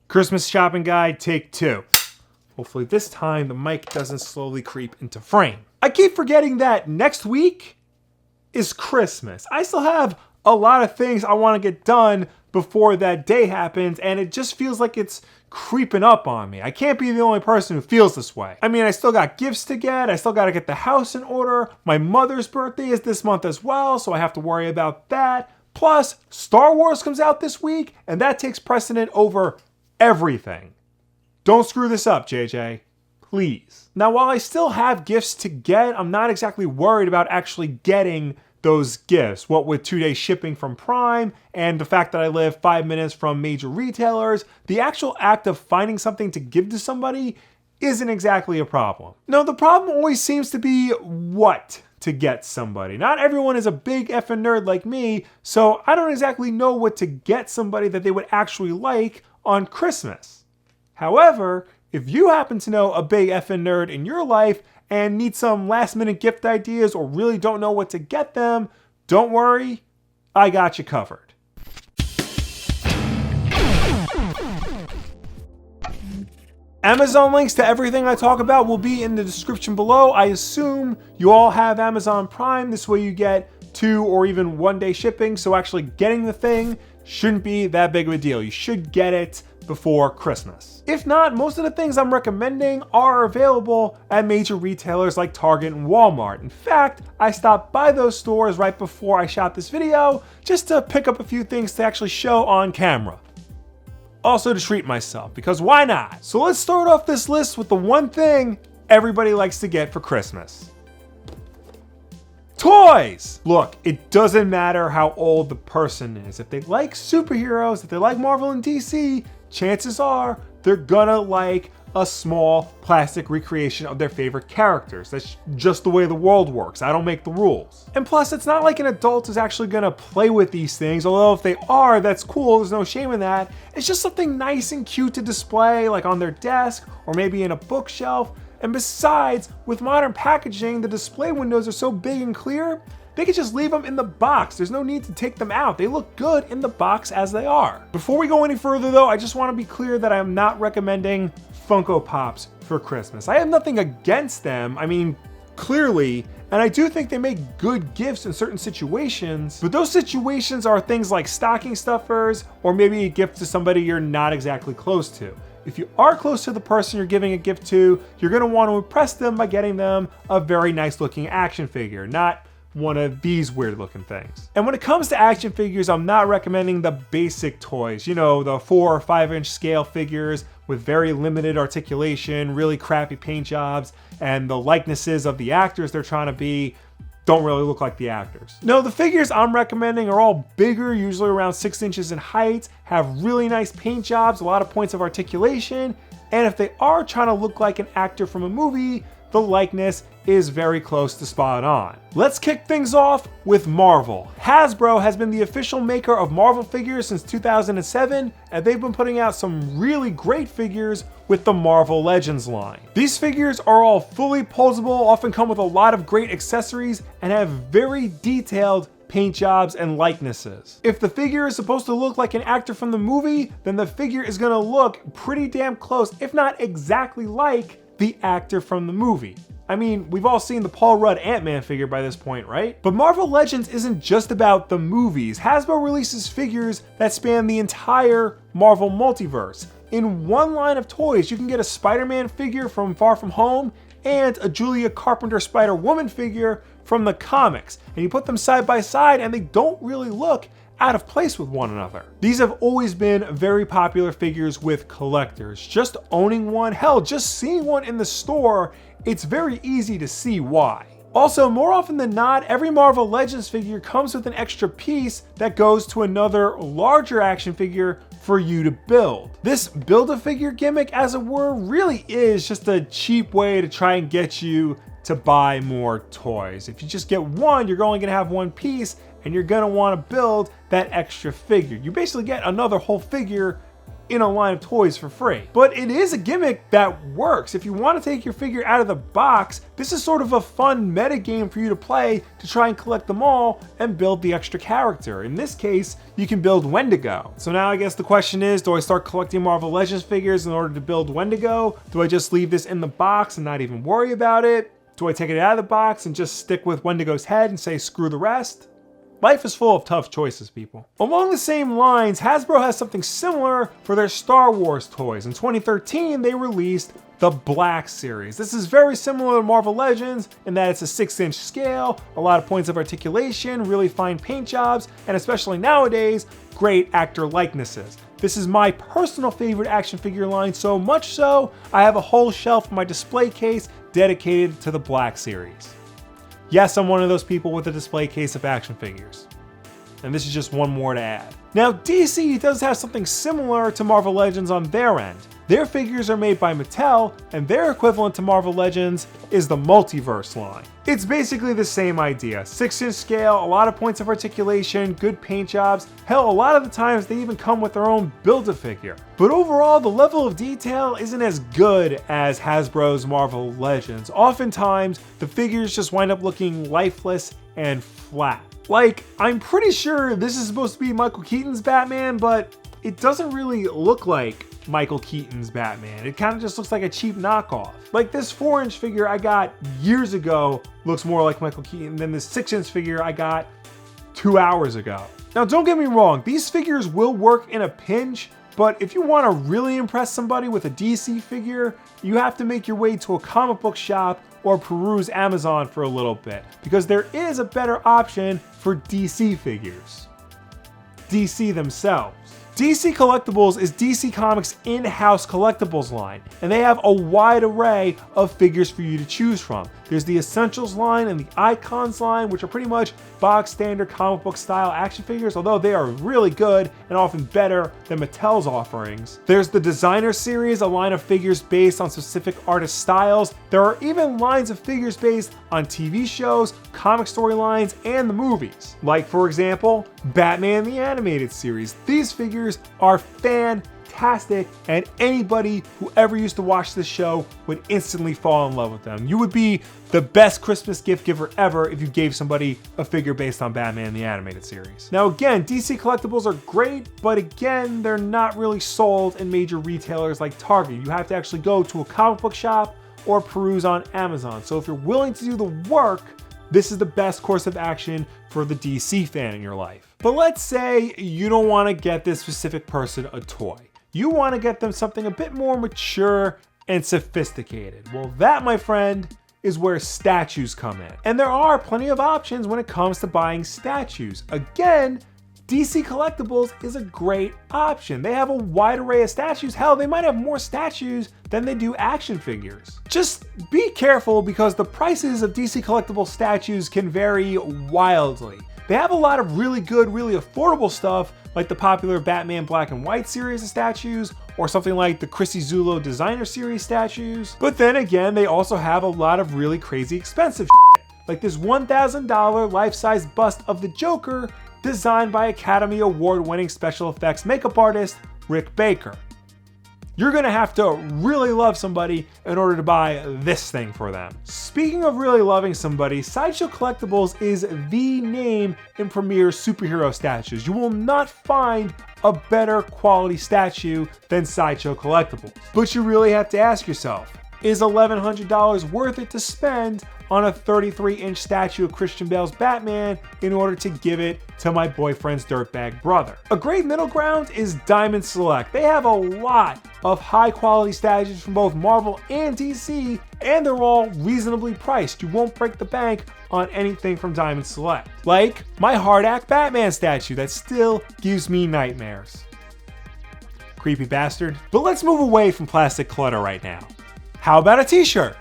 Christmas shopping guide, take 2. Hopefully this time the mic doesn't slowly creep into frame. I keep forgetting that next week is Christmas. I still have a lot of things I want to get done before that day happens, and it just feels like it's creeping up on me. I can't be the only person who feels this way. I mean, I still got gifts to get. I still got to get the house in order. My mother's birthday is this month as well, so I have to worry about that. Plus, Star Wars comes out this week, and that takes precedent over everything. Don't screw this up, JJ. Please. Now, while I still have gifts to get, I'm not exactly worried about actually getting those gifts. What with 2-day shipping from Prime and the fact that I live 5 minutes from major retailers, the actual act of finding something to give to somebody isn't exactly a problem. No, the problem always seems to be what to get somebody. Not everyone is a big effing nerd like me, so I don't exactly know what to get somebody that they would actually like on Christmas. However, if you happen to know a big effing nerd in your life and need some last minute gift ideas or really don't know what to get them, don't worry, I got you covered. Amazon links to everything I talk about will be in the description below. I assume you all have Amazon Prime. This way you get 2 or even 1-day shipping, so actually getting the thing shouldn't be that big of a deal. You should get it before Christmas. If not, most of the things I'm recommending are available at major retailers like Target and Walmart. In fact, I stopped by those stores right before I shot this video just to pick up a few things to actually show on camera. Also to treat myself, because why not? So let's start off this list with the one thing everybody likes to get for Christmas. Toys! Look, it doesn't matter how old the person is. If they like superheroes, if they like Marvel and DC, chances are they're gonna like a small plastic recreation of their favorite characters. That's just the way the world works. I don't make the rules. And plus, it's not like an adult is actually gonna play with these things, although if they are, that's cool, there's no shame in that. It's just something nice and cute to display, like on their desk, or maybe in a bookshelf. And besides, with modern packaging, the display windows are so big and clear, they can just leave them in the box. There's no need to take them out. They look good in the box as they are. Before we go any further though, I just want to be clear that I am not recommending Funko Pops for Christmas. I have nothing against them. I mean, clearly, and I do think they make good gifts in certain situations, but those situations are things like stocking stuffers or maybe a gift to somebody you're not exactly close to. If you are close to the person you're giving a gift to, you're going to want to impress them by getting them a very nice looking action figure, not one of these weird looking things. And when it comes to action figures, I'm not recommending the basic toys, you know, the 4 or 5 inch scale figures with very limited articulation, really crappy paint jobs, and the likenesses of the actors they're trying to be don't really look like the actors. No, the figures I'm recommending are all bigger, usually around 6 inches in height, have really nice paint jobs, a lot of points of articulation, and if they are trying to look like an actor from a movie, the likeness is very close to spot on. Let's kick things off with Marvel. Hasbro has been the official maker of Marvel figures since 2007, and they've been putting out some really great figures with the Marvel Legends line. These figures are all fully posable, often come with a lot of great accessories, and have very detailed paint jobs and likenesses. If the figure is supposed to look like an actor from the movie, then the figure is gonna look pretty damn close, if not exactly like the actor from the movie. I mean, we've all seen the Paul Rudd Ant-Man figure by this point, right? But Marvel Legends isn't just about the movies. Hasbro releases figures that span the entire Marvel multiverse. In one line of toys, you can get a Spider-Man figure from Far From Home and a Julia Carpenter Spider-Woman figure from the comics. And you put them side by side and they don't really look out of place with one another. These have always been very popular figures with collectors. Just owning one, hell, just seeing one in the store, it's very easy to see why. Also, more often than not, every Marvel Legends figure comes with an extra piece that goes to another larger action figure for you to build. This Build-A-Figure gimmick, as it were, really is just a cheap way to try and get you to buy more toys. If you just get one, you're only gonna have one piece, and you're gonna wanna build that extra figure. You basically get another whole figure in a line of toys for free. But it is a gimmick that works. If you want to take your figure out of the box, this is sort of a fun meta game for you to play to try and collect them all and build the extra character. In this case, you can build Wendigo. So now I guess the question is, do I start collecting Marvel Legends figures in order to build Wendigo? Do I just leave this in the box and not even worry about it? Do I take it out of the box and just stick with Wendigo's head and say screw the rest? Life is full of tough choices, people. Along the same lines, Hasbro has something similar for their Star Wars toys. In 2013, they released the Black Series. This is very similar to Marvel Legends in that it's a 6-inch scale, a lot of points of articulation, really fine paint jobs, and especially nowadays, great actor likenesses. This is my personal favorite action figure line, so much so, I have a whole shelf in my display case dedicated to the Black Series. Yes, I'm one of those people with a display case of action figures. And this is just one more to add. Now, DC does have something similar to Marvel Legends on their end. Their figures are made by Mattel, and their equivalent to Marvel Legends is the Multiverse line. It's basically the same idea. 6-inch scale, a lot of points of articulation, good paint jobs. Hell, a lot of the times they even come with their own Build-A-Figure. But overall, the level of detail isn't as good as Hasbro's Marvel Legends. Oftentimes, the figures just wind up looking lifeless and flat. Like, I'm pretty sure this is supposed to be Michael Keaton's Batman, but it doesn't really look like Michael Keaton's Batman. It kind of just looks like a cheap knockoff. Like this 4-inch figure I got years ago looks more like Michael Keaton than this 6-inch figure I got 2 hours ago. Now don't get me wrong, these figures will work in a pinch, but if you want to really impress somebody with a DC figure, you have to make your way to a comic book shop or peruse Amazon for a little bit, because there is a better option for DC figures. DC themselves. DC Collectibles is DC Comics' in-house collectibles line, and they have a wide array of figures for you to choose from. There's the Essentials line and the Icons line, which are pretty much box standard comic book style action figures, although they are really good and often better than Mattel's offerings. There's the Designer series, a line of figures based on specific artist styles. There are even lines of figures based on TV shows, comic storylines, and the movies. Like, for example, Batman the Animated Series. These figures are fantastic, and anybody who ever used to watch this show would instantly fall in love with them. You would be the best Christmas gift giver ever if you gave somebody a figure based on Batman the Animated Series. Now again, DC Collectibles are great, but again, they're not really sold in major retailers like Target. You have to actually go to a comic book shop or peruse on Amazon. So if you're willing to do the work, this is the best course of action for the DC fan in your life. But let's say you don't want to get this specific person a toy. You want to get them something a bit more mature and sophisticated. Well, that, my friend, is where statues come in. And there are plenty of options when it comes to buying statues. Again, DC Collectibles is a great option. They have a wide array of statues. Hell, they might have more statues than they do action figures. Just be careful because the prices of DC Collectible statues can vary wildly. They have a lot of really good, really affordable stuff like the popular Batman Black and White series of statues, or something like the Chrissy Zulo Designer series statues. But then again, they also have a lot of really crazy expensive shit, like this $1,000 life-size bust of the Joker designed by Academy Award-winning special effects makeup artist Rick Baker. You're gonna have to really love somebody in order to buy this thing for them. Speaking of really loving somebody, Sideshow Collectibles is the name in premier superhero statues. You will not find a better quality statue than Sideshow Collectibles. But you really have to ask yourself, is $1,100 worth it to spend on a 33-inch statue of Christian Bale's Batman in order to give it to my boyfriend's dirtbag brother? A great middle ground is Diamond Select. They have a lot of high-quality statues from both Marvel and DC, and they're all reasonably priced. You won't break the bank on anything from Diamond Select. Like my Hard-Act Batman statue that still gives me nightmares. Creepy bastard. But let's move away from plastic clutter right now. How about a t-shirt?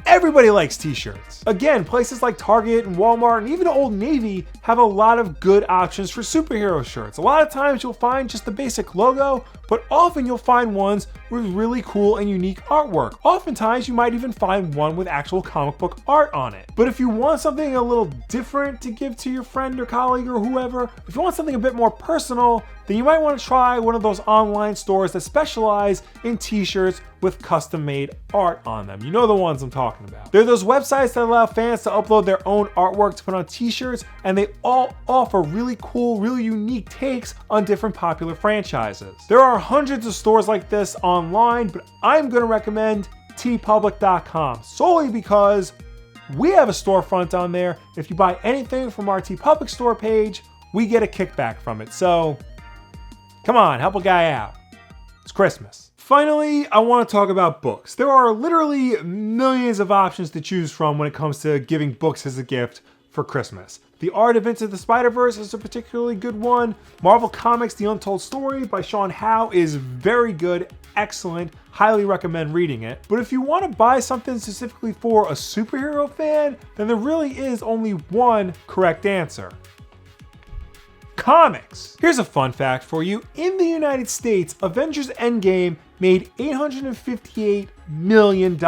Everybody likes t-shirts. Again, places like Target and Walmart and even Old Navy have have a lot of good options for superhero shirts. A lot of times you'll find just the basic logo, but often you'll find ones with really cool and unique artwork. Oftentimes you might even find one with actual comic book art on it. But if you want something a little different to give to your friend or colleague or whoever, if you want something a bit more personal, then you might want to try one of those online stores that specialize in t-shirts with custom-made art on them. You know the ones I'm talking about. They're those websites that allow fans to upload their own artwork to put on t-shirts, and they all offer really cool, really unique takes on different popular franchises. There are hundreds of stores like this online, but I'm going to recommend tpublic.com solely because we have a storefront on there. If you buy anything from our TeePublic store page, we get a kickback from it. So come on, help a guy out. It's Christmas. Finally, I want to talk about books. There are literally millions of options to choose from when it comes to giving books as a gift for Christmas. The Art of Into the Spider-Verse is a particularly good one. Marvel Comics' The Untold Story by Sean Howe is very good, excellent, highly recommend reading it. But if you want to buy something specifically for a superhero fan, then there really is only one correct answer. Comics. Here's a fun fact for you. In the United States, Avengers Endgame made $858 million,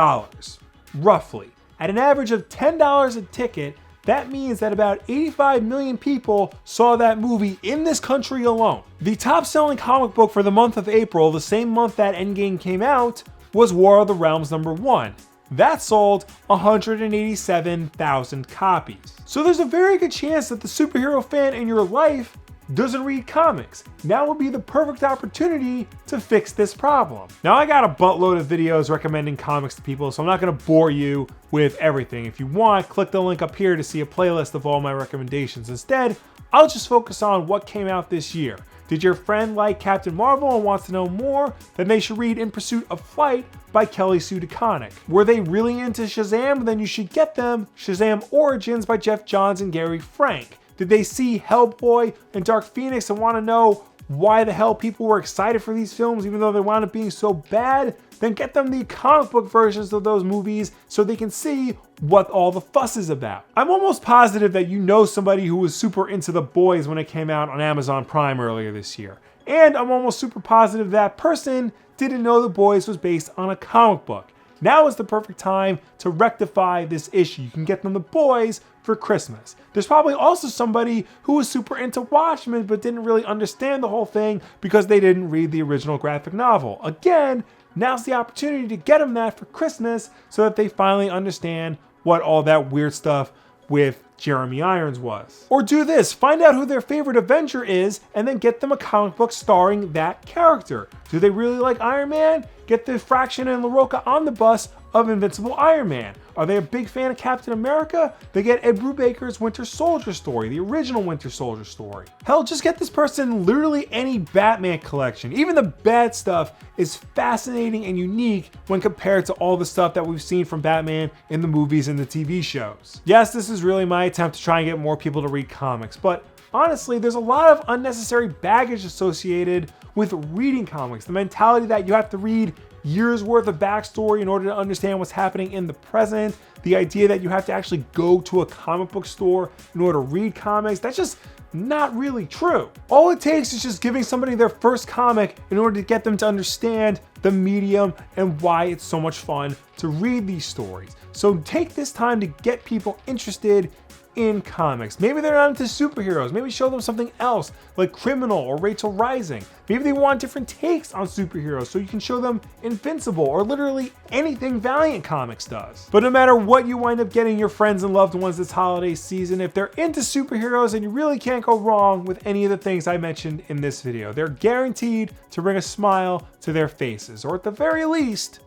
roughly. At an average of $10 a ticket, that means that about 85 million people saw that movie in this country alone. The top selling comic book for the month of April, the same month that Endgame came out, was War of the Realms #1. That sold 187,000 copies. So there's a very good chance that the superhero fan in your life doesn't read comics. Now would be the perfect opportunity to fix this problem. Now I got a buttload of videos recommending comics to people, so I'm not gonna bore you with everything. If you want, click the link up here to see a playlist of all my recommendations. Instead, I'll just focus on what came out this year. Did your friend like Captain Marvel and wants to know more? Then they should read In Pursuit of Flight by Kelly Sue DeConnick. Were they really into Shazam? Then you should get them Shazam Origins by Jeff Johns and Gary Frank. Did they see Hellboy and Dark Phoenix and want to know why the hell people were excited for these films even though they wound up being so bad? Then get them the comic book versions of those movies so they can see what all the fuss is about. I'm almost positive that you know somebody who was super into The Boys when it came out on Amazon Prime earlier this year. And I'm almost super positive that person didn't know The Boys was based on a comic book. Now is the perfect time to rectify this issue. You can get them The Boys for Christmas. There's probably also somebody who was super into Watchmen but didn't really understand the whole thing because they didn't read the original graphic novel. Again, now's the opportunity to get them that for Christmas so that they finally understand what all that weird stuff with Jeremy Irons was. Or do this, find out who their favorite Avenger is and then get them a comic book starring that character. Do they really like Iron Man? Get the Fraction and LaRocca omnibus of Invincible Iron Man. Are they a big fan of Captain America? They get Ed Brubaker's Winter Soldier story, the original Winter Soldier story. Hell, just get this person literally any Batman collection. Even the bad stuff is fascinating and unique when compared to all the stuff that we've seen from Batman in the movies and the TV shows. Yes, this is really my attempt to try and get more people to read comics, but honestly, there's a lot of unnecessary baggage associated with reading comics. The mentality that you have to read years worth of backstory in order to understand what's happening in the present. The idea that you have to actually go to a comic book store in order to read comics. That's just not really true. All it takes is just giving somebody their first comic in order to get them to understand the medium and why it's so much fun to read these stories. So take this time to get people interested in comics. Maybe they're not into superheroes. Maybe show them something else like Criminal or Rachel Rising. Maybe they want different takes on superheroes, so you can show them Invincible or literally anything Valiant Comics does. But no matter what you wind up getting your friends and loved ones this holiday season, if they're into superheroes, then you really can't go wrong with any of the things I mentioned in this video. They're guaranteed to bring a smile to their faces, or at the very least,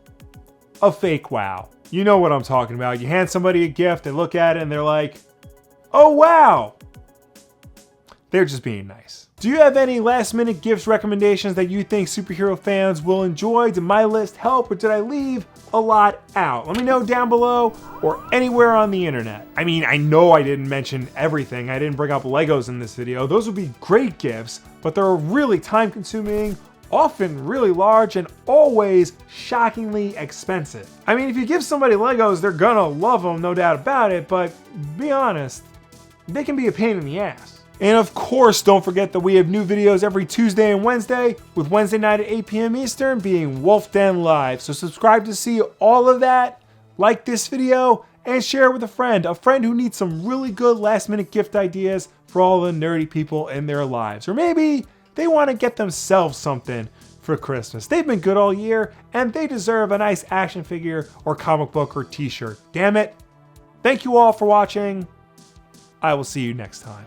a fake wow. You know what I'm talking about. You hand somebody a gift, they look at it and they're like, oh wow! They're just being nice. Do you have any last minute gifts recommendations that you think superhero fans will enjoy? Did my list help or did I leave a lot out? Let me know down below or anywhere on the internet. I mean, I know I didn't mention everything. I didn't bring up Legos in this video. Those would be great gifts, but they're really time consuming, often really large, and always shockingly expensive. I mean, if you give somebody Legos, they're gonna love them, no doubt about it, but be honest, they can be a pain in the ass. And of course, don't forget that we have new videos every Tuesday and Wednesday, with Wednesday night at 8 p.m. Eastern being Wulff Den Live. So subscribe to see all of that, like this video, and share it with a friend who needs some really good last minute gift ideas for all the nerdy people in their lives. Or maybe they want to get themselves something for Christmas. They've been good all year, and they deserve a nice action figure or comic book or t-shirt. Damn it. Thank you all for watching. I will see you next time.